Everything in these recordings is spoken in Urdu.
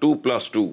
2+2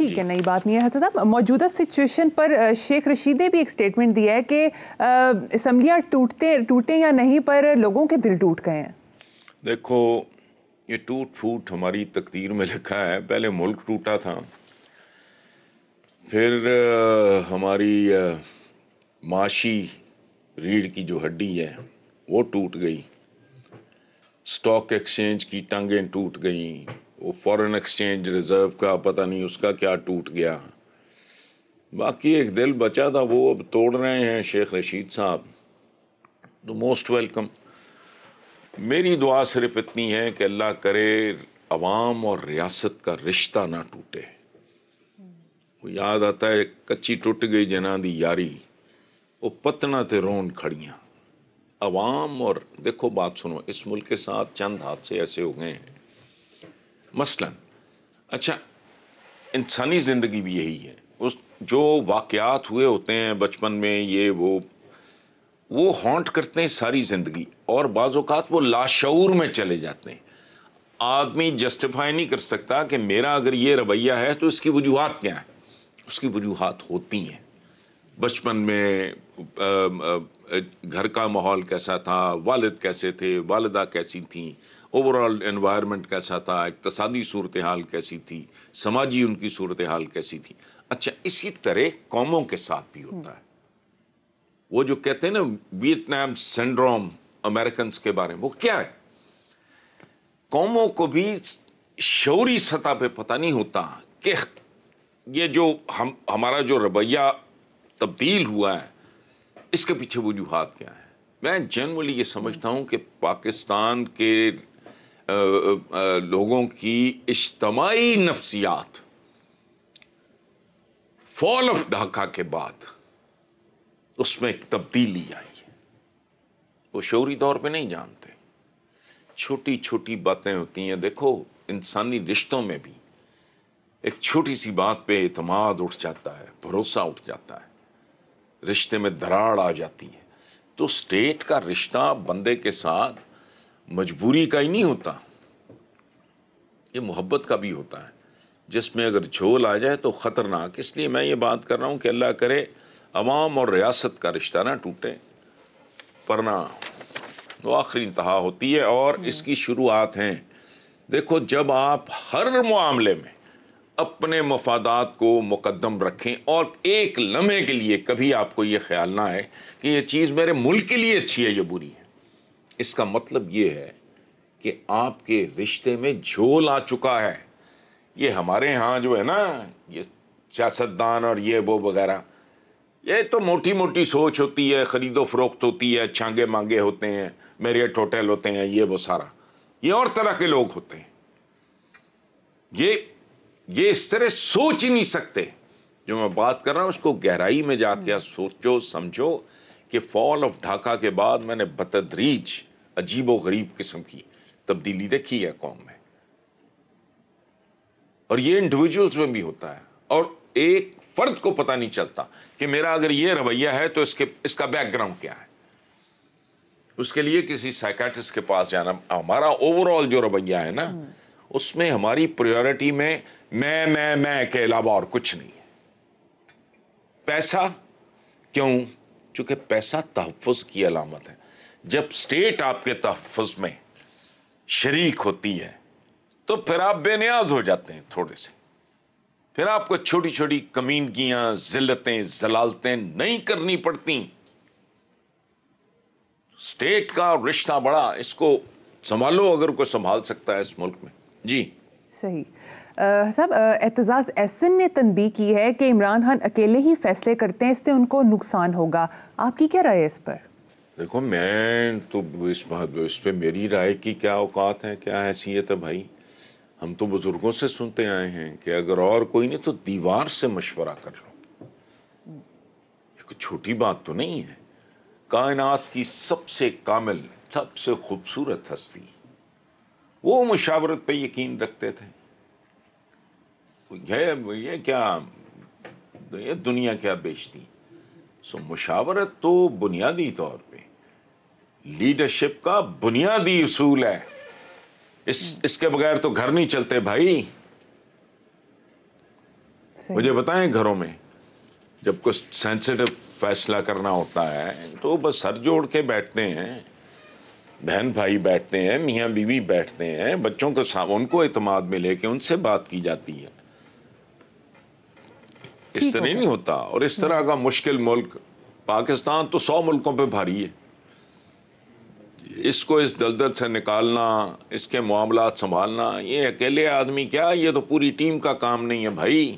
ٹھیک ہے, نئی بات نہیں ہے. حسن صاحب, موجودہ سچویشن پر شیخ رشید نے بھی ایک اسٹیٹمنٹ دیا ہے کہ اسمبلیاں ٹوٹیں یا نہیں پر لوگوں کے دل ٹوٹ گئے ہیں. دیکھو, یہ ٹوٹ پھوٹ ہماری تقدیر میں لکھا ہے. پہلے ملک ٹوٹا تھا, پھر ہماری معاشی ریڑھ کی جو ہڈی ہے وہ ٹوٹ گئی, سٹاک ایکسچینج کی ٹانگیں ٹوٹ گئیں, وہ فورن ایکسچینج ریزرو کا پتہ نہیں اس کا کیا ٹوٹ گیا. باقی ایک دل بچا تھا وہ اب توڑ رہے ہیں شیخ رشید صاحب, تو موسٹ ویلکم. میری دعا صرف اتنی ہے کہ اللہ کرے عوام اور ریاست کا رشتہ نہ ٹوٹے. وہ یاد آتا ہے کچی ٹوٹ گئی جنا دی یاری, وہ پتنا تے رون کھڑیاں. عوام اور دیکھو بات سنو, اس ملک کے ساتھ چند حادثے ایسے ہو گئے ہیں مثلا, اچھا انسانی زندگی بھی یہی ہے, اس جو واقعات ہوئے ہوتے ہیں بچپن میں یہ وہ ہانٹ کرتے ہیں ساری زندگی, اور بعض اوقات وہ لاشعور میں چلے جاتے ہیں. آدمی جسٹیفائی نہیں کر سکتا کہ میرا اگر یہ رویہ ہے تو اس کی وجوہات کیا ہیں. اس کی وجوہات ہوتی ہیں. بچپن میں گھر کا ماحول کیسا تھا, والد کیسے تھے, والدہ کیسی تھیں, اوورآل انوائرمنٹ کیسا تھا, اقتصادی صورتحال کیسی تھی, سماجی ان کی صورتحال کیسی تھی. اچھا اسی طرح قوموں کے ساتھ بھی ہوتا ہے. وہ جو کہتے ہیں نا ویتنام سنڈروم امریکنز کے بارے میں, وہ کیا ہے؟ قوموں کو بھی شعوری سطح پہ پتہ نہیں ہوتا کہ یہ جو ہمارا جو رویہ تبدیل ہوا ہے اس کے پیچھے وجوہات کیا ہیں. میں جنرلی یہ سمجھتا ہوں کہ پاکستان کے لوگوں کی اجتماعی نفسیات فال آف ڈھاکہ کے بعد اس میں ایک تبدیلی آئی ہے. وہ شعوری طور پہ نہیں جانتے, چھوٹی چھوٹی باتیں ہوتی ہیں. دیکھو انسانی رشتوں میں بھی ایک چھوٹی سی بات پہ اعتماد اٹھ جاتا ہے, بھروسہ اٹھ جاتا ہے, رشتے میں دراڑ آ جاتی ہے. تو اسٹیٹ کا رشتہ بندے کے ساتھ مجبوری کا ہی نہیں ہوتا, یہ محبت کا بھی ہوتا ہے, جس میں اگر جھول آ جائے تو خطرناک. اس لیے میں یہ بات کر رہا ہوں کہ اللہ کرے عوام اور ریاست کا رشتہ نہ ٹوٹے, ورنہ وہ آخری انتہا ہوتی ہے. اور اس کی شروعات ہیں. دیکھو جب آپ ہر معاملے میں اپنے مفادات کو مقدم رکھیں اور ایک لمحے کے لیے کبھی آپ کو یہ خیال نہ آئے کہ یہ چیز میرے ملک کے لیے اچھی ہے یا بری ہے, اس کا مطلب یہ ہے کہ آپ کے رشتے میں جھول آ چکا ہے. یہ ہمارے ہاں جو ہے نا یہ سیاستدان اور یہ وہ وغیرہ, یہ تو موٹی موٹی سوچ ہوتی ہے, خرید و فروخت ہوتی ہے, چھانگے مانگے ہوتے ہیں, میریٹ ہوٹل ہوتے ہیں, یہ وہ سارا, یہ اور طرح کے لوگ ہوتے ہیں. یہ اس طرح سوچ ہی نہیں سکتے. جو میں بات کر رہا ہوں اس کو گہرائی میں جا کے سوچو سمجھو کہ فال آف ڈھاکہ کے بعد میں نے بتدریج عجیب و غریب قسم کی تبدیلی دیکھی ہے قوم میں, اور یہ انڈیویجولز میں بھی ہوتا ہے. اور ایک فرد کو پتہ نہیں چلتا کہ میرا اگر یہ رویہ ہے تو اس کا بیک گراؤنڈ کیا ہے. اس کے لیے کسی سائیکیٹرسٹ کے پاس جانا. ہمارا اوور آل جو رویہ ہے نا اس میں ہماری پریورٹی میں میں کے علاوہ اور کچھ نہیں ہے. پیسہ کیوں؟ چونکہ پیسہ تحفظ کی علامت ہے. جب اسٹیٹ آپ کے تحفظ میں شریک ہوتی ہے تو پھر آپ بے نیاز ہو جاتے ہیں تھوڑے سے. پھر آپ کو چھوٹی چھوٹی کمینگیاں, ذلتیں, ذلالتیں نہیں کرنی پڑتی. اسٹیٹ کا رشتہ بڑا, اس کو سنبھالو اگر کوئی سنبھال سکتا ہے اس ملک میں. جی صحیح. صاحب اعتزاز احسن نے تنبیہ کی ہے کہ عمران خان اکیلے ہی فیصلے کرتے ہیں, اس سے ان کو نقصان ہوگا. آپ کی کیا رائے ہے اس پر؟ دیکھو میں تو اس پہ میری رائے کی کیا اوقات ہے, کیا حیثیت ہے بھائی. ہم تو بزرگوں سے سنتے آئے ہیں کہ اگر اور کوئی نہیں تو دیوار سے مشورہ کر لو. یہ کوئی چھوٹی بات تو نہیں ہے. کائنات کی سب سے کامل, سب سے خوبصورت ہستی, وہ مشاورت پہ یقین رکھتے تھے. یہ کیا یہ دنیا کیا بیچتی. سو مشاورت تو بنیادی طور پہ لیڈرشپ کا بنیادی اصول ہے. اس کے بغیر تو گھر نہیں چلتے بھائی. مجھے بتائیں گھروں میں جب کچھ سینسٹیو فیصلہ کرنا ہوتا ہے تو بس سر جوڑ کے بیٹھتے ہیں, بہن بھائی بیٹھتے ہیں, میاں بیوی بیٹھتے ہیں, بچوں کو ان کو اعتماد میں لے کے ان سے بات کی جاتی ہے. اس طرح نہیں ہوتا. اور اس طرح کا مشکل ملک پاکستان تو 100 ملکوں پہ بھاری ہے. اس کو اس دلدل سے نکالنا, اس کے معاملات سنبھالنا, یہ اکیلے آدمی کیا, یہ تو پوری ٹیم کا کام نہیں ہے بھائی.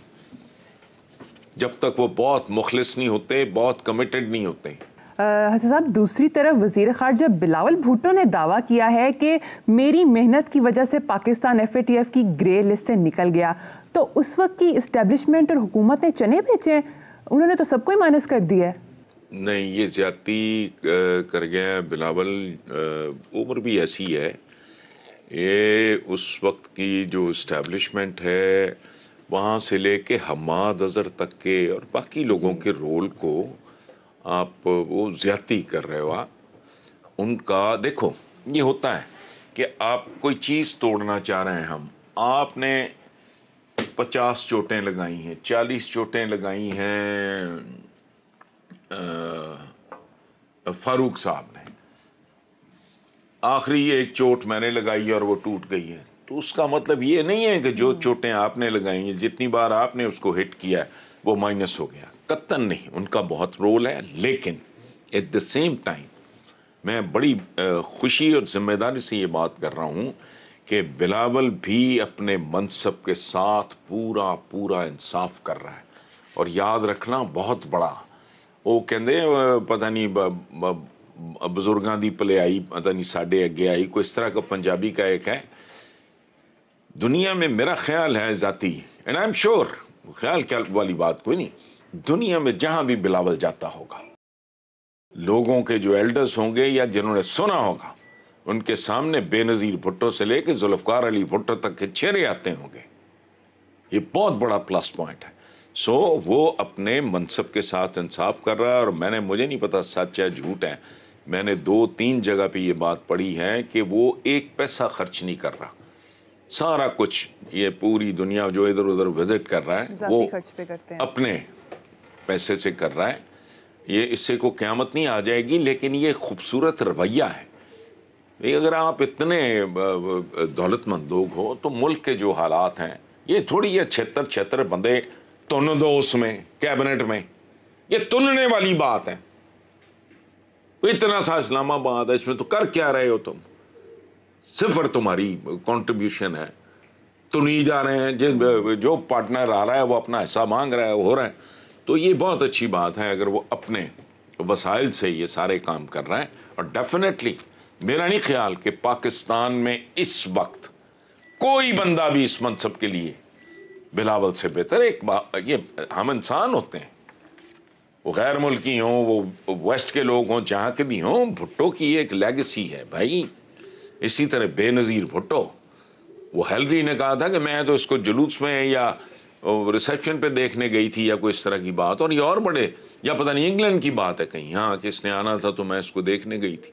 جب تک وہ بہت مخلص نہیں ہوتے, بہت کمیٹڈ نہیں ہوتے. حسن صاحب, دوسری طرف وزیر خارجہ بلاول بھٹو نے دعویٰ کیا ہے کہ میری محنت کی وجہ سے پاکستان FATF کی گرے لسٹ سے نکل گیا, تو اس وقت کی اسٹیبلشمنٹ اور حکومت نے چنے بیچے, انہوں نے تو سب کو ہی مائنس کر دیا ہے. نہیں, یہ زیادتی کر گیا بلاول. عمر بھی ایسی ہے. یہ اس وقت کی جو اسٹیبلشمنٹ ہے وہاں سے لے کے حماد اظہر تک کے اور باقی لوگوں کے رول کو آپ وہ زیادتی کر رہے ہو. ان کا دیکھو یہ ہوتا ہے کہ آپ کوئی چیز توڑنا چاہ رہے ہیں, آپ نے 50 چوٹیں لگائی ہیں, 40 چوٹیں لگائی ہیں فاروق صاحب نے, آخری ایک چوٹ میں نے لگائی ہے اور وہ ٹوٹ گئی ہے. تو اس کا مطلب یہ نہیں ہے کہ جو چوٹیں آپ نے لگائی ہیں, جتنی بار آپ نے اس کو ہٹ کیا وہ مائنس ہو گیا. قطعاً نہیں, ان کا بہت رول ہے. لیکن ایٹ دا سیم ٹائم میں بڑی خوشی اور ذمہ داری سے یہ بات کر رہا ہوں کہ بلاول بھی اپنے منصب کے ساتھ پورا پورا انصاف کر رہا ہے. اور یاد رکھنا بہت بڑا, وہ کہندے پتہ نہیں بزرگاں دی پلے آئی, پتہ نہیں ساڈے اگے آئی, کوئی اس طرح کا پنجابی کا ایک ہے. دنیا میں میرا خیال ہے ذاتی, اینڈ آئی ایم شیور, خیال والی بات کوئی نہیں, دنیا میں جہاں بھی بلاول جاتا ہوگا لوگوں کے جو ایلڈرز ہوں گے یا جنہوں نے سنا ہوگا ان کے سامنے بے نظیر بھٹو سے لے کے ذوالفقار علی بھٹو تک کے چہرے آتے ہوں گے. یہ بہت بڑا پلس پوائنٹ ہے. سو وہ اپنے منصب کے ساتھ انصاف کر رہا ہے. اور مجھے نہیں پتا سچ ہے جھوٹ ہے, میں نے 2-3 جگہ پہ یہ بات پڑھی ہے کہ وہ ایک پیسہ خرچ نہیں کر رہا. سارا کچھ یہ پوری دنیا جو ادھر ادھر وزٹ کر رہا ہے وہ اپنے پیسے سے کر رہا ہے. یہ اس سے کوئی قیامت نہیں آ جائے گی, لیکن یہ خوبصورت رویہ ہے. اگر آپ اتنے دولت مند لوگ ہو تو ملک کے جو حالات ہیں, یہ تھوڑی یہ 76 بندے تن دو اس میں کیبنٹ میں, یہ تننے والی بات ہے. اتنا سا اسلام آباد ہے, اس میں تو کر کیا رہے ہو تم, صفر تمہاری کنٹریبیوشن ہے. تنی جا رہے ہیں, جو پارٹنر آ رہا ہے وہ اپنا حصہ مانگ رہا ہے, وہ ہو رہا ہے. تو یہ بہت اچھی بات ہے اگر وہ اپنے وسائل سے یہ سارے کام کر رہا ہے. اور ڈیفینیٹلی میرا نہیں خیال کہ پاکستان میں اس وقت کوئی بندہ بھی اس منصب کے لیے بلاول سے بہتر. یہ ہم انسان ہوتے ہیں, وہ غیر ملکی ہوں, وہ ویسٹ کے لوگ ہوں, جہاں کے بھی ہوں, بھٹو کی ایک لیگسی ہے بھائی. اسی طرح بے نظیر بھٹو, وہ ہیلری نے کہا تھا کہ میں تو اس کو جلوس میں یا ریسیپشن پہ دیکھنے گئی تھی یا کوئی اس طرح کی بات, اور یہ اور بڑے, یا پتہ نہیں انگلینڈ کی بات ہے کہیں, ہاں کہ اس نے آنا تھا تو میں اس کو دیکھنے گئی تھی,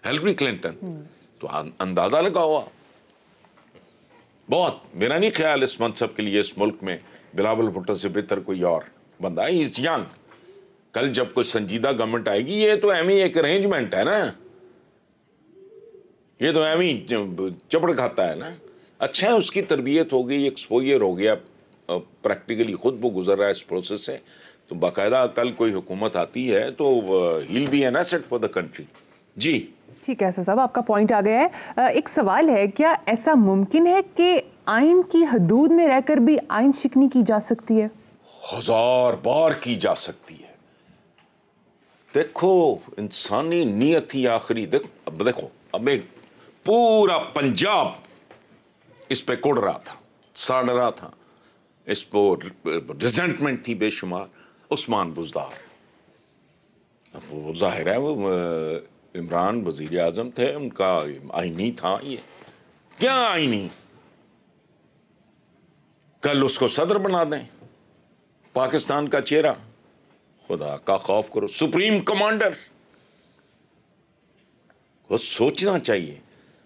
ہیلری کلنٹن. تو اندازہ لگا ہوا. بہت, میرا نہیں خیال اس منصب کے لیے اس ملک میں بلاول بھٹو سے بہتر کوئی اور بندہ ہے. از ینگ. کل جب کوئی سنجیدہ گورنمنٹ آئے گی, یہ تو ایمی ایک ارینجمنٹ ہے نا, یہ تو ایمی چپڑ کھاتا ہے نا. اچھا ہے اس کی تربیت ہو گئی, ایکسپوئر ہو گیا, پریکٹیکلی خود وہ گزر رہا ہے اس پروسیس سے, تو باقاعدہ کل کوئی حکومت آتی ہے تو he'll be honest for the country. جی ٹھیک ہے صاحب, آپ کا پوائنٹ آ گیا ہے. ایک سوال ہے, کیا ایسا ممکن ہے کہ آئین کی حدود میں رہ کر بھی آئین شکنی کی جا سکتی ہے؟ 1000 بار کی جا سکتی ہے. دیکھو انسانی نیت ہی آخری. دیکھو اب ایک پورا پنجاب اس پہ کوڑ رہا تھا, ساڑ رہا تھا, اس پہ ریزنٹمنٹ تھی بے شمار. عثمان بزدار, وہ ظاہر ہے وہ عمران وزیر اعظم تھے, ان کا آئینی تھا. یہ کیا آئینی, کل اس کو صدر بنا دیں, پاکستان کا چہرہ. خدا کا خوف کرو, سپریم کمانڈر. وہ سوچنا چاہیے.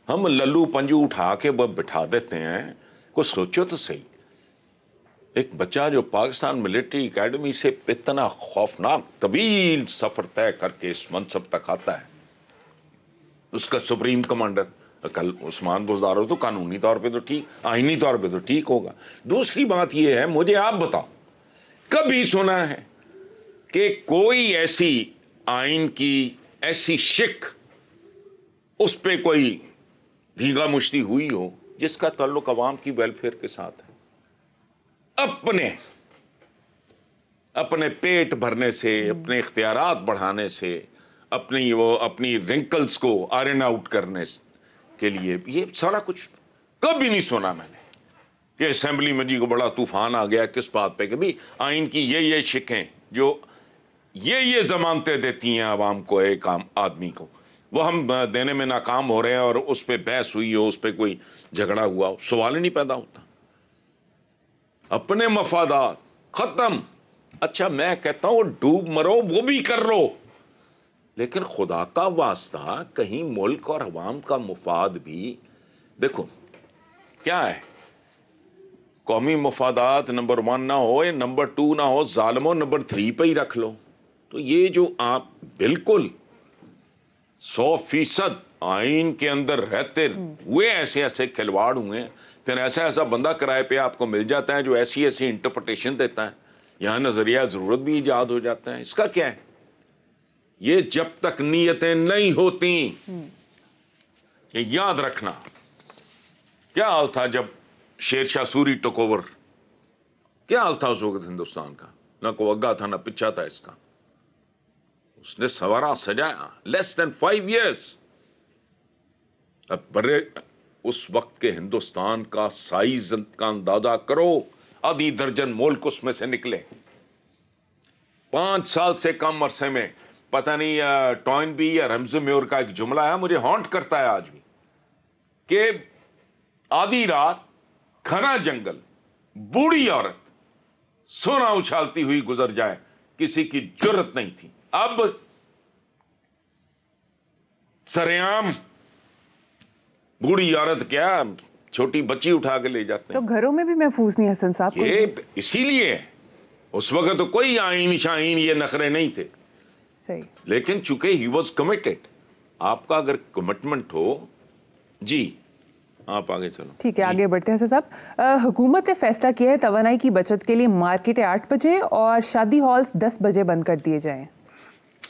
ہم للو پنجو اٹھا کے وہ بٹھا دیتے ہیں, کچھ سوچو تو صحیح. ایک بچہ جو پاکستان ملٹری اکیڈمی سے اتنا خوفناک طویل سفر طے کر کے اس منصب تک آتا ہے، اس کا سپریم کمانڈر کل عثمان بزدار تو قانونی طور پہ تو ٹھیک، آئینی طور پہ تو ٹھیک ہوگا۔ دوسری بات یہ ہے، مجھے آپ بتاؤ کبھی سنا ہے کہ کوئی ایسی آئین کی ایسی شک اس پہ کوئی دھیگا مشتی ہوئی ہو جس کا تعلق عوام کی ویلفیئر کے ساتھ ہے؟ اپنے پیٹ بھرنے سے، اپنے اختیارات بڑھانے سے، اپنی رنکلز کو آئرن آؤٹ کرنے کے لیے، یہ سارا کچھ کبھی نہیں سنا میں نے کہ اسمبلی میں جی کو بڑا طوفان آ گیا کس بات پہ کہ بھی آئین کی یہ شکیں جو یہ ضمانتیں دیتی ہیں عوام کو، ایک عام آدمی کو، وہ ہم دینے میں ناکام ہو رہے ہیں اور اس پہ بحث ہوئی ہو، اس پہ کوئی جھگڑا ہوا ہو، سوال ہی نہیں پیدا ہوتا۔ اپنے مفادات ختم۔ اچھا میں کہتا ہوں ڈوب مرو وہ بھی کر لو، لیکن خدا کا واسطہ کہیں ملک اور عوام کا مفاد بھی دیکھو کیا ہے۔ قومی مفادات نمبر 1 نہ ہو، یا نمبر 2 نہ ہو، ظالموں نمبر 3 پہ ہی رکھ لو۔ تو یہ جو آپ بالکل 100% آئین کے اندر رہتے ہوئے ایسے کھلواڑ ہوئے ہیں، پھر ایسا بندہ کرائے پہ آپ کو مل جاتا ہے جو ایسی انٹرپریٹیشن دیتا ہے، یہاں نظریہ ضرورت بھی ایجاد ہو جاتا ہے۔ اس کا کیا ہے؟ یہ جب تک نیتیں نہیں ہوتی، یہ یاد رکھنا کیا حال تھا جب شیر شاہ سوری ٹک اوور، کیا حال تھا اس وقت ہندوستان کا؟ نہ کوئی اگا تھا نہ پچھا تھا اس کا، اس نے سوارا سجایا لیس دین 5 years۔ اب برے اس وقت کے ہندوستان کا سائز کا اندازہ کرو، آدھی درجن ملک اس میں سے نکلے 5 سال سے کم عرصے میں۔ پتہ نہیں ٹوائن بی یا رمزی میور کا ایک جملہ ہے مجھے ہانٹ کرتا ہے آج بھی، کہ آدھی رات گھنا جنگل بوڑھی عورت سونا اچھالتی ہوئی گزر جائے، کسی کی جرت نہیں تھی۔ اب سریعام بوڑھی عورت کیا چھوٹی بچی اٹھا کے لے جاتے ہیں۔ تو گھروں میں بھی محفوظ نہیں حسن صاحب، یہ اسی لیے اس وقت تو کوئی آئین شاہین یہ نخرے نہیں تھے، صحیح، لیکن چونکہ ہی واز کمیٹڈ۔ آپ کا اگر کمٹمنٹ ہو، جی آپ آگے چلو۔ ٹھیک ہے آگے بڑھتے ہیں حسن صاحب۔ حکومت نے فیصلہ کیا ہے توانائی کی بچت کے لیے مارکیٹیں 8 بجے اور شادی ہالز 10 بجے بند کر دیے جائیں۔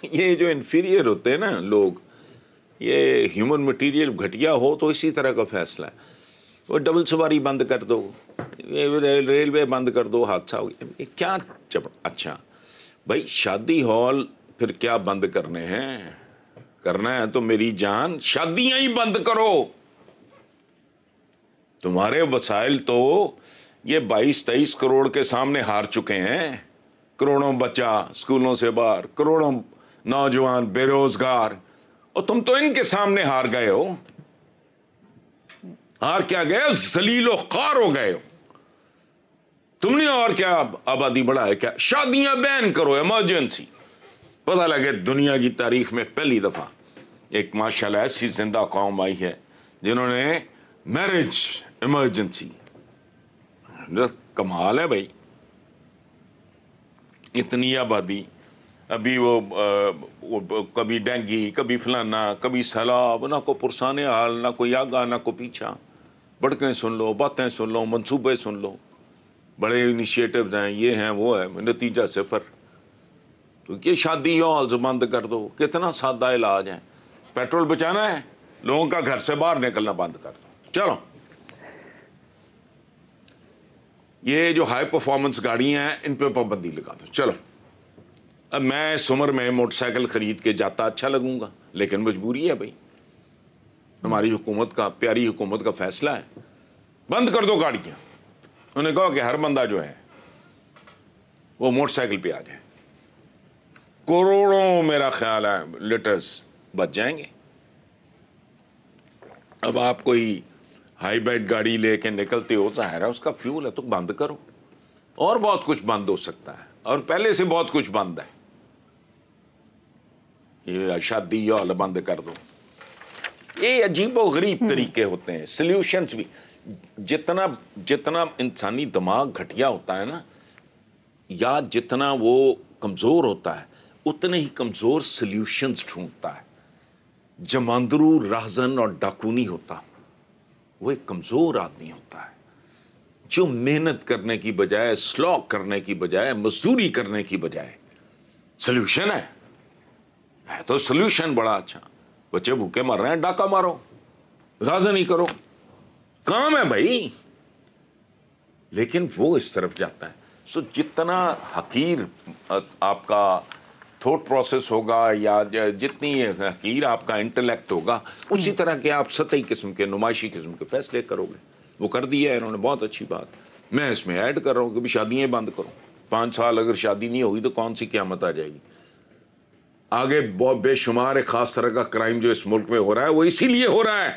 یہ جو انفیریئر ہوتے ہیں نا لوگ، یہ ہیومن مٹیریل گھٹیا ہو تو اسی طرح کا فیصلہ ہے۔ وہ ڈبل سواری بند کر دو، ریلوے بند کر دو، حادثہ ہو گیا کیا؟ اچھا بھائی شادی ہال پھر کیا بند کرنے ہیں؟ کرنا ہے تو میری جان شادیاں ہی بند کرو۔ تمہارے وسائل تو یہ 22-23 کروڑ کے سامنے ہار چکے ہیں، کروڑوں بچہ اسکولوں سے باہر، کروڑوں نوجوان بے روزگار، اور تم تو ان کے سامنے ہار گئے ہو۔ ہار کیا گئے؟ ذلیل و خوار ہو گئے ہو تم نے۔ اور کیا آبادی بڑھائے؟ کیا شادیاں بین کرو، ایمرجنسی۔ پتہ لگے دنیا کی تاریخ میں پہلی دفعہ ایک ماشاءاللہ ایسی زندہ قوم آئی ہے جنہوں نے میرج ایمرجنسی، کمال ہے بھائی۔ اتنی آبادی، ابھی وہ کبھی ڈینگی، کبھی فلانا، کبھی سیلاب، نہ کو پرسان حال، نہ کوئی آگا نہ کو پیچھا۔ بڑکیں سن لو، باتیں سن لو، منصوبے سن لو، بڑے انیشیٹوز ہیں، یہ ہیں وہ ہے، نتیجہ صفر۔ تو یہ شادی ہالز بند کر دو، کتنا سادہ علاج ہے۔ پیٹرول بچانا ہے، لوگوں کا گھر سے باہر نکلنا بند کر دو۔ چلو یہ جو ہائی پرفارمنس گاڑیاں ہیں ان پہ پابندی لگا دو۔ چلو اب میں اس عمر میں موٹر سائیکل خرید کے جاتا اچھا لگوں گا، لیکن مجبوری ہے بھائی، ہماری حکومت کا، پیاری حکومت کا فیصلہ ہے، بند کر دو گاڑیاں۔ انہوں نے کہا کہ ہر بندہ جو ہے وہ موٹر سائیکل پہ آ جائے، کروڑوں میرا خیال ہے لیٹرز بچ جائیں گے۔ اب آپ کوئی ہائی برڈ گاڑی لے کے نکلتے ہو، ظاہر ہے اس کا فیول ہے تو بند کرو، اور بہت کچھ بند ہو سکتا ہے، اور پہلے سے بہت کچھ بند ہے۔ یہ شادی ہال بند کر دو، یہ عجیب و غریب طریقے ہوتے ہیں. سلیوشنز بھی جتنا انسانی دماغ گھٹیا ہوتا ہے نا, یا جتنا وہ کمزور ہوتا ہے, اتنے ہی کمزور سلیوشنز ڈھونڈتا ہے. جماندرو راہزن اور ڈاکو نہیں ہوتا, وہ ایک کمزور آدمی ہوتا ہے جو محنت کرنے کی بجائے, سلاک کرنے کی بجائے, مزدوری کرنے کی بجائے سلیوشن ہے تو سلیوشن بڑا اچھا. بچے بھوکے مر رہے ہیں, ڈاکہ مارو, راز نہیں کرو, کام ہے بھائی. لیکن وہ اس طرف جاتا ہے. سو جتنا حقیر آپ کا تھوٹ پروسیس ہوگا یا جتنی حقیر آپ کا انٹلیکٹ ہوگا, اسی طرح کے آپ سطحی قسم کے, نمائشی قسم کے فیصلے کرو گے. وہ کر دیا ہے انہوں نے, بہت اچھی بات. میں اس میں ایڈ کر رہا ہوں کہ بھی شادیاں بند کرو. 5 سال اگر شادی نہیں ہوگی تو کون سی قیامت آ جائے گی. آگے بہت بے شمار ایک خاص طرح کا کرائم جو اس ملک میں ہو رہا ہے, وہ اسی لیے ہو رہا ہے.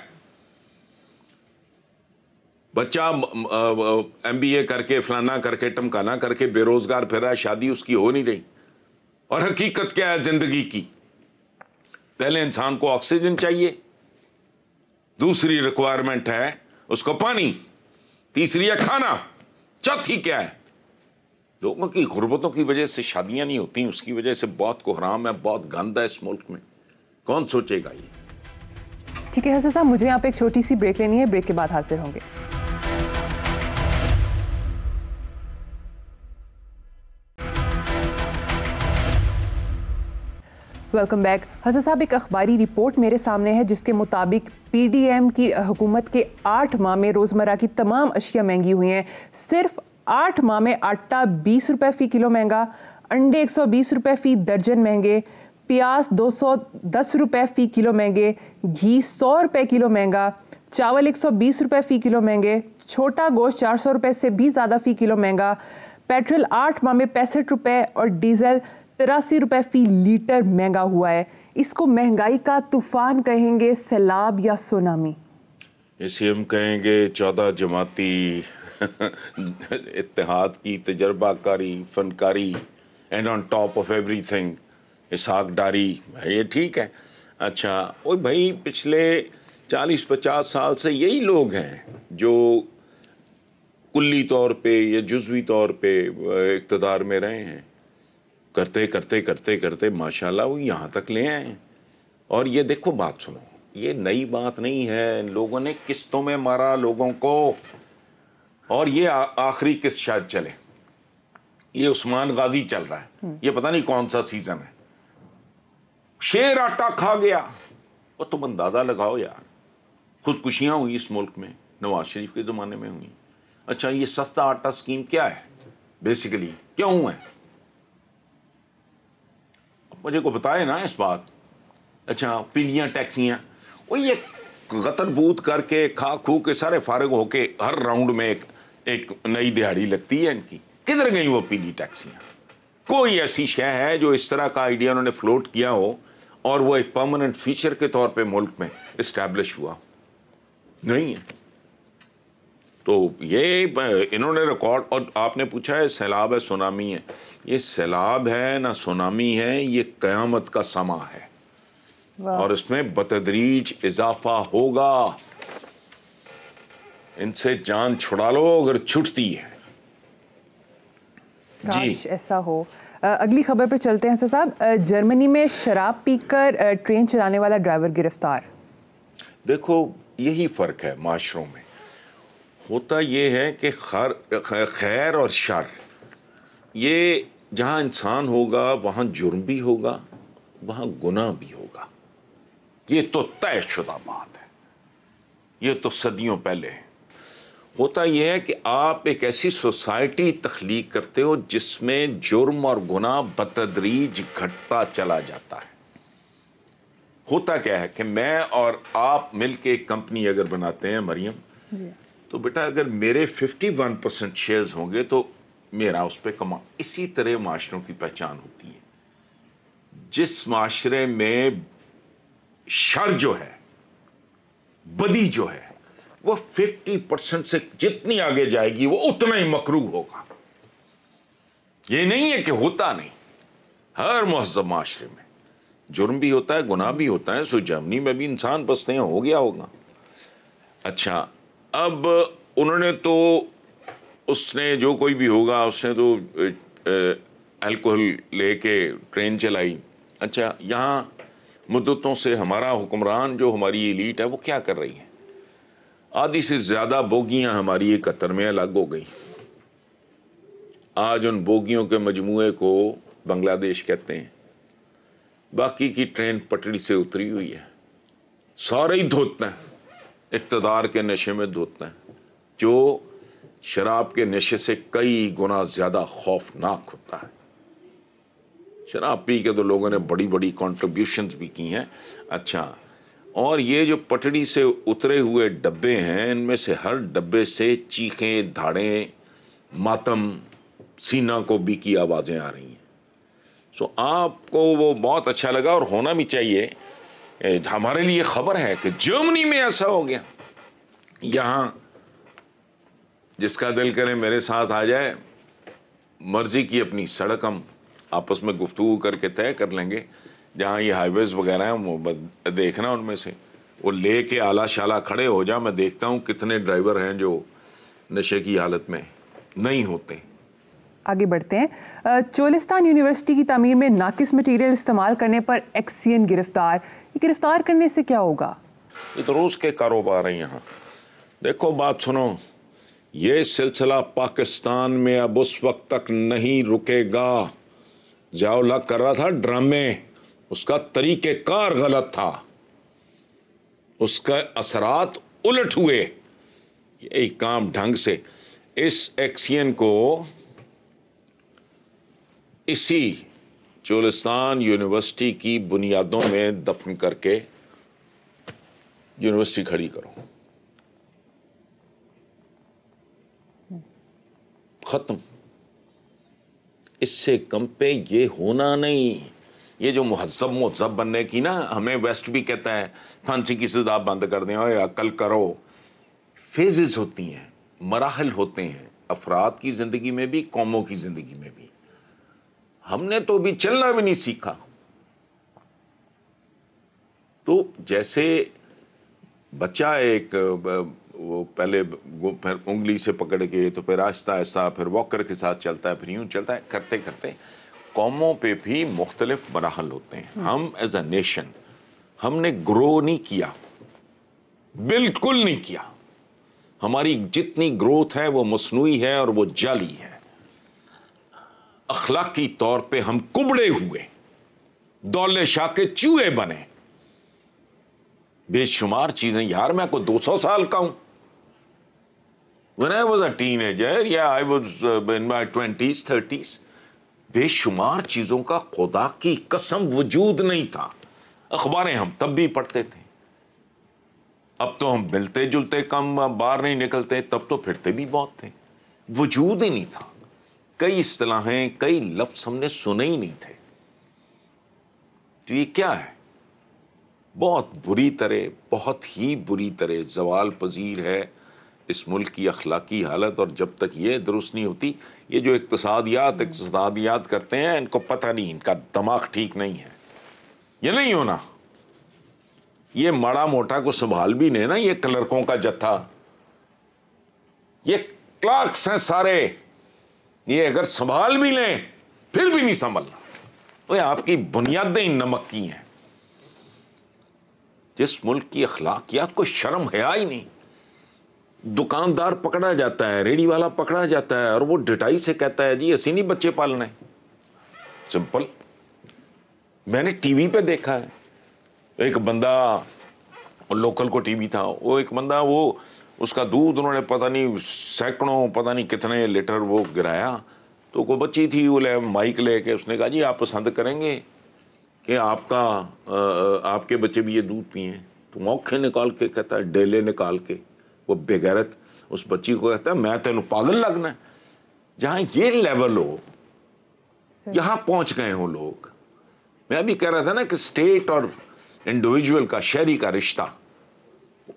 بچہ MBA کر کے, فلانا کر کے, ٹمکانا کر کے بے روزگار پھر رہا ہے, شادی اس کی ہو نہیں رہی. اور حقیقت کیا ہے زندگی کی؟ پہلے انسان کو آکسیجن چاہیے, دوسری ریکوائرمنٹ ہے اس کو پانی, تیسری ہے کھانا, چوتھی کیا ہے؟ لوگوں کی غربتوں کی وجہ سے شادیاں نہیں ہوتی, اس کی وجہ سے بہت کوحرام ہے, بہت گند ہے اس ملک میں. کون سوچے گا یہ؟ ٹھیک ہے حسن صاحب, مجھے یہاں پہ ایک چھوٹی سی بریک لینی ہے, بریک کے بعد حاضر ہوں گے. Welcome back. حسن صاحب, ایک اخباری رپورٹ میرے سامنے ہے جس کے مطابق PDM کی حکومت کے 8 ماہ میں روزمرہ کی تمام اشیاء مہنگی ہوئی ہیں. صرف 8 ماہ میں آٹا 20 روپے فی کلو مہنگا, انڈے 120 روپے فی درجن مہنگے, پیاز 210 روپے فی کلو مہنگے, گھی 100 روپے کلو مہنگا, چاول 120 روپے فی کلو مہنگے, چھوٹا گوشت 400 روپے سے بھی زیادہ فی کلو مہنگا, پیٹرول 8 ماہ میں 65 روپے اور ڈیزل 83 روپے فی لیٹر مہنگا ہوا ہے. اس کو مہنگائی کا طوفان کہیں گے, سیلاب یا سونامی؟ اسے ہم کہیں گے 14 جماعتی اتحاد کی تجربہ کاری, فنکاری, and on top of everything Ishaq Dar. یہ ٹھیک ہے. اچھا, وہ بھائی پچھلے 40-50 سال سے یہی لوگ ہیں جو کلی طور پہ یا جزوی طور پہ اقتدار میں رہے ہیں. کرتے کرتے کرتے کرتے ماشاءاللہ وہ یہاں تک لے آئے ہیں. اور یہ دیکھو, بات سنو, یہ نئی بات نہیں ہے. لوگوں نے قسطوں میں مارا لوگوں کو, اور یہ آخری قسط شاید چلے. یہ عثمان غازی چل رہا ہے, یہ پتہ نہیں کون سا سیزن ہے. شیر آٹا کھا گیا. اور تم اندازہ لگاؤ یار, خودکشیاں ہوئی اس ملک میں نواز شریف کے زمانے میں ہوئی. اچھا, یہ سستا آٹا سکیم کیا ہے بیسیکلی, کیوں ہے؟ مجھے کو بتائے نا اس بات. اچھا, پیلیاں ٹیکسیاں, وہ یہ غتر بوت کر کے کھا کھو کے سارے فارغ ہو کے ہر راؤنڈ میں ایک نئی دہاڑی لگتی ہے ان کی. کدھر گئی وہ پیلی ٹیکسیاں؟ کوئی ایسی شے ہے جو اس طرح کا آئیڈیا انہوں نے فلوٹ کیا ہو اور وہ ایک پرماننٹ فیچر کے طور پہ ملک میں اسٹیبلش ہوا؟ نہیں ہے. تو یہ انہوں نے ریکارڈ. اور آپ نے پوچھا ہے سیلاب ہے سونامی ہے, یہ سیلاب ہے نہ سونامی ہے, یہ قیامت کا سما ہے. اور اس میں بتدریج اضافہ ہوگا. ان سے جان چھڑا لو اگر چھٹتی ہے. کاش ایسا ہو. اگلی خبر پہ چلتے ہیں صاحب. جرمنی میں شراب پی کر ٹرین چلانے والا ڈرائیور گرفتار. دیکھو, یہی فرق ہے معاشروں میں. ہوتا یہ ہے کہ خیر اور شر, یہ جہاں انسان ہوگا وہاں جرم بھی ہوگا, وہاں گناہ بھی ہوگا. یہ تو طے شدہ بات ہے, یہ تو صدیوں پہلے ہے. ہوتا یہ ہے کہ آپ ایک ایسی سوسائٹی تخلیق کرتے ہو جس میں جرم اور گناہ بتدریج گھٹتا چلا جاتا ہے. ہوتا کیا ہے کہ میں اور آپ مل کے ایک کمپنی اگر بناتے ہیں مریم, تو بیٹا اگر میرے 51% شیئرز ہوں گے تو میرا اس پہ کما. اسی طرح معاشروں کی پہچان ہوتی ہے. جس معاشرے میں شر جو ہے, بدی جو ہے, وہ 50% سے جتنی آگے جائے گی وہ اتنا ہی مکروہ ہوگا. یہ نہیں ہے کہ ہوتا نہیں. ہر مہذب معاشرے میں جرم بھی ہوتا ہے, گناہ بھی ہوتا ہے. سو جرمنی میں بھی انسان بستے ہیں, ہو گیا ہوگا. اچھا, اب انہوں نے تو اس نے جو کوئی بھی ہوگا اس نے تو الکوہل لے کے ٹرین چلائی. اچھا, یہاں مدتوں سے ہمارا حکمران جو ہماری ایلیٹ ہے وہ کیا کر رہی ہے؟ آدھی سے زیادہ بوگیاں ہماری قطر میں الگ ہو گئی. آج ان بوگیوں کے مجموعے کو بنگلہ دیش کہتے ہیں. باقی کی ٹرین پٹڑی سے اتری ہوئی ہے, سارے ہی دھوتے ہیں, اقتدار کے نشے میں دھوتے ہیں, جو شراب کے نشے سے کئی گنا زیادہ خوفناک ہوتا ہے. شراب پی کے تو لوگوں نے بڑی بڑی کنٹریبیوشنز بھی کی ہیں. اچھا, اور یہ جو پٹڑی سے اترے ہوئے ڈبے ہیں, ان میں سے ہر ڈبے سے چیخیں, دھاڑیں, ماتم, سینہ کو بھی کی آوازیں آ رہی ہیں. سو آپ کو وہ بہت اچھا لگا, اور ہونا بھی چاہیے. ہمارے لیے خبر ہے کہ جرمنی میں ایسا ہو گیا. یہاں جس کا دل کرے میرے ساتھ آ جائے, مرضی کی اپنی سڑک ہم آپس میں گفتگو کر کے طے کر لیں گے. جہاں یہ ہائی ویز وغیرہ ہیں وہ دیکھنا, ان میں سے وہ لے کے آلہ شالہ کھڑے ہو جا. میں دیکھتا ہوں کتنے ڈرائیور ہیں جو نشے کی حالت میں نہیں ہوتے. آگے بڑھتے ہیں. چولستان یونیورسٹی کی تعمیر میں ناقص مٹیریل استعمال کرنے پر ایکسین گرفتار. یہ گرفتار کرنے سے کیا ہوگا؟ یہ تو روز کے کاروبار ہیں یہاں. دیکھو بات سنو, یہ سلسلہ پاکستان میں اب اس وقت تک نہیں رکے گا. ضیاء الحق کر رہا تھا ڈرامے, اس کا طریقہ کار غلط تھا, اس کا اثرات الٹ ہوئے. یہی کام ڈھنگ سے اس ایکسین کو اسی چولستان یونیورسٹی کی بنیادوں میں دفن کر کے یونیورسٹی کھڑی کرو. ختم. اس سے کم پہ یہ ہونا نہیں. یہ جو مہذب بننے کی نا, ہمیں ویسٹ بھی کہتا ہے پھانسی کی سزا بند کر دیں, اور عقل کرو. فیزز ہوتی ہیں, مراحل ہوتے ہیں, افراد کی زندگی میں بھی, قوموں کی زندگی میں بھی. ہم نے تو بھی چلنا بھی نہیں سیکھا. تو جیسے بچہ ایک وہ پہلے پھر انگلی سے پکڑ کے, تو پھر آہستہ آہستہ پھر واکر کے ساتھ چلتا ہے, پھر یوں چلتا ہے, کرتے کرتے قوموں پہ بھی مختلف مراحل ہوتے ہیں. ہم ایز اے نیشن ہم نے گرو نہیں کیا, بالکل نہیں کیا. ہماری جتنی گروتھ ہے وہ مصنوعی ہے اور وہ جعلی ہے. اخلاقی طور پہ ہم کبڑے ہوئے, دولے شاہ کے چوہے بنے. بے شمار چیزیں یار, میں کوئی 200 سال کا ہوں. When I was a teenager, yeah, I was in my 20s, 30s. بے شمار چیزوں کا خدا کی قسم وجود نہیں تھا. اخباریں ہم تب بھی پڑھتے تھے. اب تو ہم ملتے جلتے کم, باہر نہیں نکلتے, تب تو پھرتے بھی بہت تھے. وجود ہی نہیں تھا. کئی اصطلاحیں, کئی لفظ ہم نے سنے ہی نہیں تھے. تو یہ کیا ہے؟ بہت بری طرح, بہت ہی بری طرح زوال پذیر ہے اس ملک کی اخلاقی حالت. اور جب تک یہ درست نہیں ہوتی, یہ جو اقتصادیات کرتے ہیں, ان کو پتہ نہیں, ان کا دماغ ٹھیک نہیں ہے. یہ نہیں ہونا. یہ ماڑا موٹا کو سنبھال بھی نہیں نا, یہ کلرکوں کا جتھا, یہ کلرکس ہیں سارے, یہ اگر سنبھال بھی لیں پھر بھی نہیں سنبھلنا. وہ آپ کی بنیادیں نمک کی ہیں. جس ملک کی اخلاقیات کو شرم حیا ہی نہیں. دکاندار پکڑا جاتا ہے, ریڑھی والا پکڑا جاتا ہے, اور وہ ڈٹائی سے کہتا ہے جی اسی نہیں بچے پالنے. سمپل. میں نے ٹی وی پہ دیکھا ہے, ایک بندہ, لوکل کو ٹی وی تھا, وہ ایک بندہ, وہ اس کا دودھ انہوں نے پتہ نہیں سینکڑوں, پتہ نہیں کتنے لیٹر وہ گرایا. تو کوئی بچی تھی, وہ مائک لے کے اس نے کہا جی آپ پسند کریں گے کہ آپ کے بچے بھی یہ دودھ پئیں. تو موقع نکال کے کہتا ہے, ڈیلے نکال کے, وہ بے غیرت اس بچی کو کہتا ہے میں تینوں پاگل لگنا ہے. جہاں یہ لیول ہو, یہاں پہنچ گئے ہوں لوگ. میں ابھی کہہ رہا تھا نا کہ اسٹیٹ اور انڈیویجول کا, شہری کا رشتہ,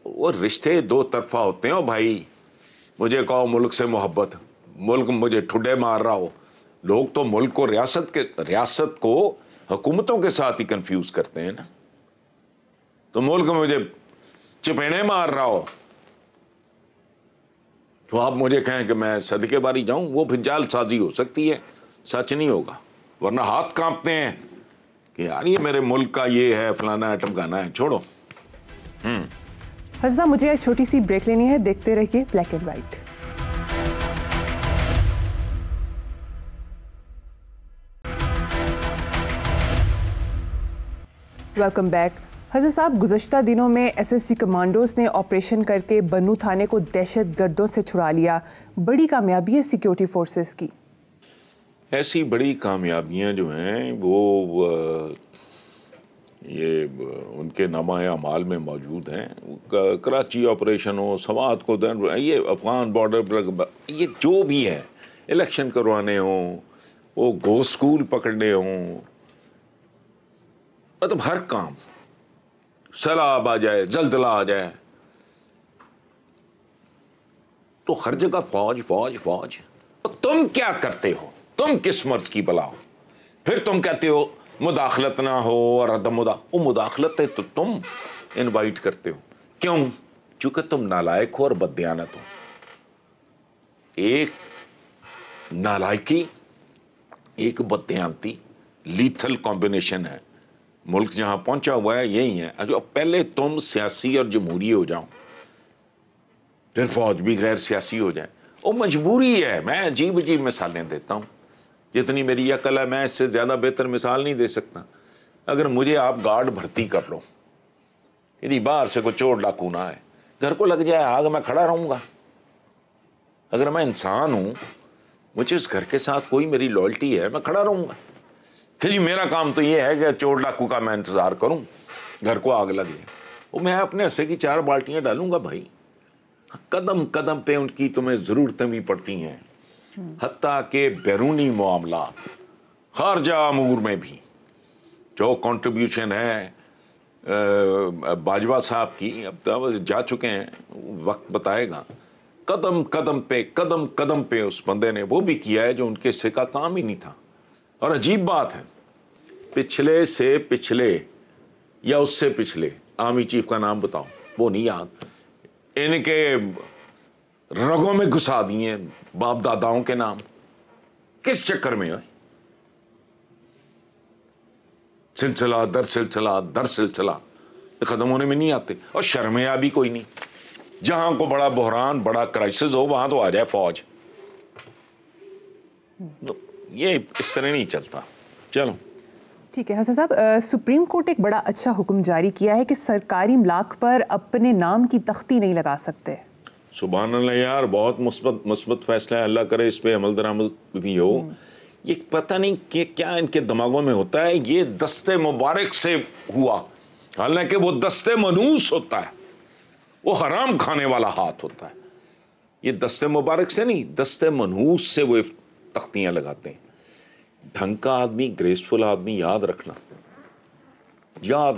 وہ رشتے دو طرفہ ہوتے ہیں. بھائی مجھے کہو ملک سے محبت, ملک مجھے ٹھڈے مار رہا ہو. لوگ تو ملک کو, ریاست کو حکومتوں کے ساتھ ہی کنفیوز کرتے ہیں نا. تو ملک مجھے چپیڑے مار رہا ہو تو آپ مجھے کہیں کہ میں صدقے باری جاؤں, وہ پھر جال سازی ہو سکتی ہے, سچ نہیں ہوگا. ورنہ ہاتھ کانپتے ہیں کہ یار یہ میرے ملک کا یہ ہے, فلانا ہے, ٹمکانا ہے, چھوڑو. حسن مجھے ایک چھوٹی سی بریک لینی ہے, دیکھتے رہیے black and white. Welcome back. حضرت صاحب, گزشتہ دنوں میں ایس ایس سی کمانڈوز نے آپریشن کر کے بنو تھانے کو دہشت گردوں سے چھڑا لیا. بڑی کامیابی ہے سیکیورٹی فورسز کی. ایسی بڑی کامیابیاں جو ہیں وہ یہ ان کے نامہ اعمال میں موجود ہیں. کراچی آپریشن ہو, سوات کو یہ افغان بارڈر پر, یہ جو بھی ہے, الیکشن کروانے ہوں, وہ گو سکول پکڑنے ہوں, مطلب ہر کام, سیلاب آ جائے, زلزلہ آ جائے, تو ہر جگہ فوج فوج فوج. تم کیا کرتے ہو؟ تم کس مرض کی بلا ہو؟ پھر تم کہتے ہو مداخلت نہ ہو اور عدم وہ مداخلت ہے تو تم انوائٹ کرتے ہو. کیوں؟ چونکہ تم نالائق ہو اور بددیانت ہو. ایک نالائکی, ایک بددیانتی, لیتھل کمبینیشن ہے. ملک جہاں پہنچا ہوا ہے یہی ہے. جو پہلے تم سیاسی اور جمہوری ہو جاؤ, پھر فوج بھی غیر سیاسی ہو جائے. وہ مجبوری ہے. میں عجیب عجیب مثالیں دیتا ہوں, جتنی میری عقل ہے میں اس سے زیادہ بہتر مثال نہیں دے سکتا. اگر مجھے آپ گارڈ بھرتی کر لو, یعنی باہر سے کوئی چور ڈاکو نہ ہے, گھر کو لگ جائے آگ, میں کھڑا رہوں گا. اگر میں انسان ہوں, مجھے اس گھر کے ساتھ کوئی میری لائلٹی ہے, میں کھڑا رہوں گا. کہ جی میرا کام تو یہ ہے کہ چور ڈاکو کا میں انتظار کروں, گھر کو آگ لگے. وہ میں اپنے حصے کی 4 بالٹیاں ڈالوں گا بھائی. قدم قدم پہ ان کی تمہیں ضرورتیں بھی پڑتی ہیں, حتیٰ کہ بیرونی معاملات, خارجہ امور میں بھی. جو کنٹریبیوشن ہے باجوہ صاحب کی, اب تو جا چکے ہیں, وقت بتائے گا. قدم قدم پہ اس بندے نے وہ بھی کیا ہے جو ان کے حصے کا کام ہی نہیں تھا. اور عجیب بات ہے, پچھلے سے پچھلے یا اس سے پچھلے آرمی چیف کا نام بتاؤ, وہ نہیں یاد. ان کے رگوں میں گھسا دیے باپ داداؤں کے نام. کس چکر میں ہے؟ سلسلہ در سلسلہ در سلسلہ, ختم ہونے میں نہیں آتے. اور شرمیا بھی کوئی نہیں. جہاں کو بڑا بحران, بڑا کرائسس ہو, وہاں تو آ جائے فوج. یہ اس طرح نہیں چلتا. چلو ٹھیک ہے. حسن صاحب, سپریم کورٹ ایک بڑا اچھا حکم جاری کیا ہے کہ سرکاری املاک پر اپنے نام کی تختی نہیں لگا سکتے. سبحان اللہ یار, بہت مثبت فیصلہ ہے. اللہ کرے اس پہ عمل درآمد بھی ہو. یہ پتہ نہیں کہ کیا ان کے دماغوں میں ہوتا ہے. یہ دستے مبارک سے ہوا, حالانکہ وہ دستے منوس ہوتا ہے, وہ حرام کھانے والا ہاتھ ہوتا ہے. یہ دستے مبارک سے نہیں, دستے منحوس سے وہ تختیاں لگاتے ہیں. ڈھنگ کا آدمی, گریسفل آدمی, یاد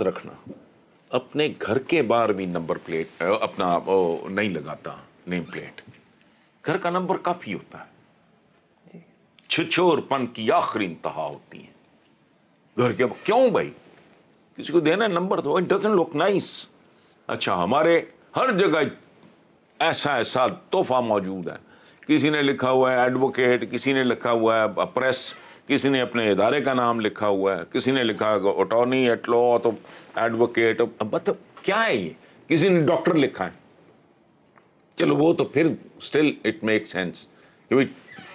رکھنا اپنے گھر کے باہر بھی نمبر پلیٹ اپنا نہیں لگاتا, نیم پلیٹ. گھر کا نمبر کافی ہوتا ہے. چھچور پن کی آخری انتہا ہوتی ہے گھر کے. کیوں بھائی کسی کو دینا نمبر تو it doesn't look nice. اچھا, ہمارے ہر جگہ ایسا تحفہ موجود ہے. کسی نے لکھا ہوا ہے ایڈوکیٹ, کسی نے لکھا ہوا ہے پریس, کسی نے اپنے ادارے کا نام لکھا ہوا ہے, کسی نے لکھا اٹارنی ایٹ لا تو ایڈوکیٹ. مطلب کیا ہے یہ؟ کسی نے ڈاکٹر لکھا ہے. چلو وہ تو پھر اسٹل اٹ میک سینس کہ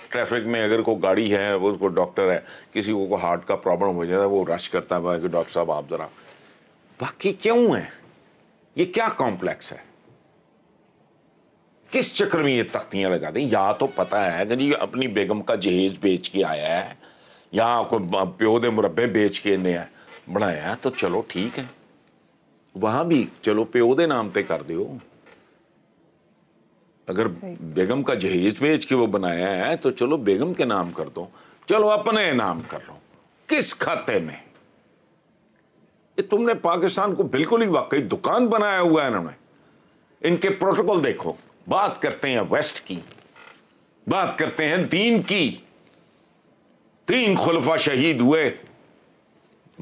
ٹریفک میں اگر کوئی گاڑی ہے وہ کوئی ڈاکٹر ہے, کسی کو ہارٹ کا پرابلم ہو جاتا ہے وہ رش کرتا ہے کہ ڈاکٹر صاحب آپ ذرا. باقی کیوں ہے یہ, کیا کمپلیکس ہے, کس چکر میں یہ تختیاں لگا دیں؟ یا تو پتہ ہے کہ جی اپنی بیگم کا جہیز بیچ کے آیا ہے, یا کوئی پیو دے مربے بیچ کے نے بنایا ہے, تو چلو ٹھیک ہے, وہاں بھی چلو پیو دے نام تے کر دیو. اگر بیگم کا جہیز بیچ کے وہ بنایا ہے تو چلو بیگم کے نام کر دو, چلو اپنے نام کر لو. کس کھاتے میں؟ یہ تم نے پاکستان کو بالکل ہی واقعی دکان بنایا ہوا ہے انہوں نے. ان کے پروٹوکول دیکھو, بات کرتے ہیں ویسٹ کی, بات کرتے ہیں دین کی. 3 خلفاء شہید ہوئے,